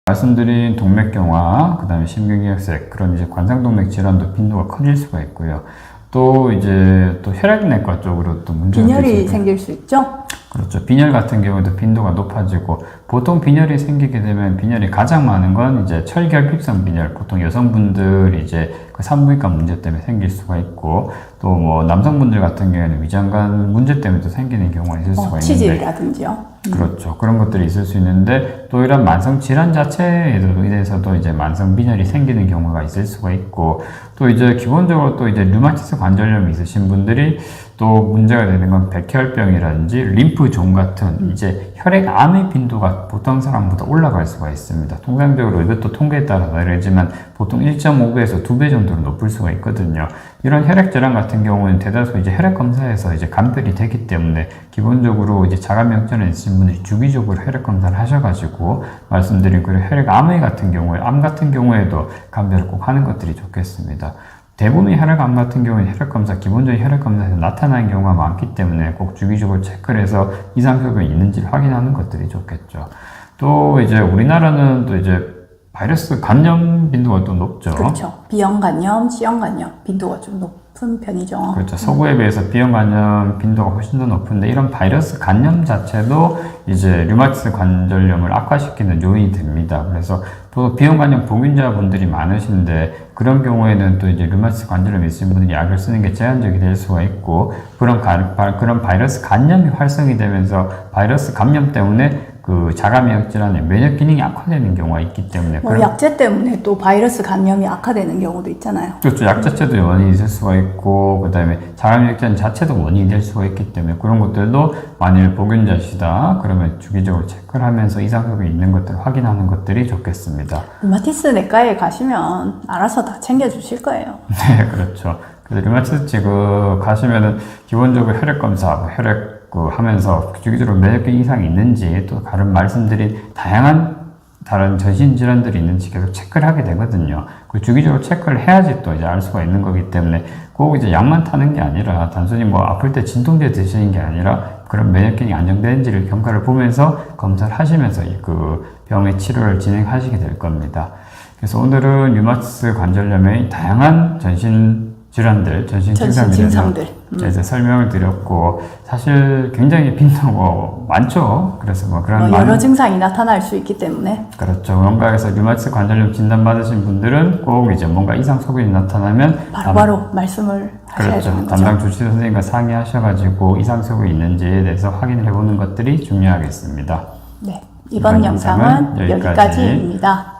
말씀드린 동맥경화, 그 다음에 심근경색, 그런 이제 관상동맥 질환도 빈도가 커질 수가 있고요. 또 이제 또 혈액내과 쪽으로 또 문제가 빈혈이 생길 수 있죠? 그렇죠. 빈혈 같은 경우에도 빈도가 높아지고, 보통 빈혈이 생기게 되면 빈혈이 가장 많은 건 이제 철결핍성 빈혈, 보통 여성분들이 이제 그 산부인과 문제 때문에 생길 수가 있고, 또 뭐 남성분들 같은 경우에는 위장관 문제 때문에 또 생기는 경우가 있을 수가 있는데, 치질이라든지요. 그렇죠. 그런 것들이 있을 수 있는데, 또 이런 만성 질환 자체에 인해서도 이제 만성 빈혈이 생기는 경우가 있을 수가 있고, 또 이제 기본적으로 또 이제 류마티스 관절염이 있으신 분들이 또 문제가 되는 건 백혈병이라든지 림프종 같은 이제 혈액암의 빈도가 보통 사람보다 올라갈 수가 있습니다. 통상적으로 이것도 통계에 따라 다르지만 보통 1.5배에서 2배 정도로 높을 수가 있거든요. 이런 혈액 질환 같은 경우는 대다수 이제 혈액 검사에서 이제 감별이 되기 때문에 기본적으로 이제 자가면역증에 있으신 분들이 주기적으로 혈액 검사를 하셔가지고 말씀드린 그 혈액암의 같은 경우에 암 같은 경우에도 감별을 꼭 하는 것들이 좋겠습니다. 대부분의 혈액암 같은 경우는 혈액검사, 기본적인 혈액검사에서 나타나는 경우가 많기 때문에 꼭 주기적으로 체크를 해서 이상소견이 있는지를 확인하는 것들이 좋겠죠. 또 이제 우리나라는 또 이제 바이러스 감염 빈도가 또 높죠. 그렇죠. B형 감염, C형 감염 빈도가 좀 높은 편이죠. 그렇죠. 서구에 비해서 B형 감염 빈도가 훨씬 더 높은데 이런 바이러스 감염 자체도 이제 류마티스 관절염을 악화시키는 요인이 됩니다. 그래서 또 B형 감염 보균자분들이 많으신데 그런 경우에는 또 이제 류마티스 관절염이 있으신 분들이 약을 쓰는 게 제한적이 될 수가 있고 그런 바이러스 감염이 활성이 되면서 바이러스 감염 때문에 그 자가면역 질환의 면역 기능이 악화되는 경우가 있기 때문에 약제 때문에 또 바이러스 감염이 악화되는 경우도 있잖아요. 그렇죠. 약 자체도 원인이 있을 수가 있고 그 다음에 자가면역 질환 자체도 원인이 될 수가 있기 때문에 그런 것들도 만일 보균자시다 그러면 주기적으로 체크를 하면서 이상소견이 있는 것들을 확인하는 것들이 좋겠습니다. 류마티스 내과에 가시면 알아서 다 챙겨주실 거예요. 네, 그렇죠. 그래서 류마티스 가시면은 기본적으로 혈액 검사, 혈액 하면서 주기적으로 면역력 이상이 있는지 또 다른 말씀드린 다양한 다른 전신 질환들이 있는지 계속 체크를 하게 되거든요. 그 주기적으로 체크를 해야지 또 이제 알 수가 있는 거기 때문에 꼭 이제 약만 타는 게 아니라 단순히 뭐 아플 때 진통제 드시는 게 아니라 그런 면역력이 안정되는지를 경과를 보면서 검사를 하시면서 그 병의 치료를 진행하시게 될 겁니다. 그래서 오늘은 류마티스 관절염의 다양한 전신 질환들, 전신 증상들 이제 설명을 드렸고 사실 굉장히 빈도가 많죠. 그래서 뭐 그런 여러 증상이 나타날 수 있기 때문에 그렇죠. 뭔가에서 류마티스 관절염 진단 받으신 분들은 꼭 이제 뭔가 이상 소견이 나타나면 바로 말씀을 하셔야 그렇죠. 되는 거죠. 담당 주치의 선생님과 상의하셔가지고 이상 소견이 있는지에 대해서 확인을 해보는 것들이 중요하겠습니다. 네, 이번 영상은 여기까지입니다.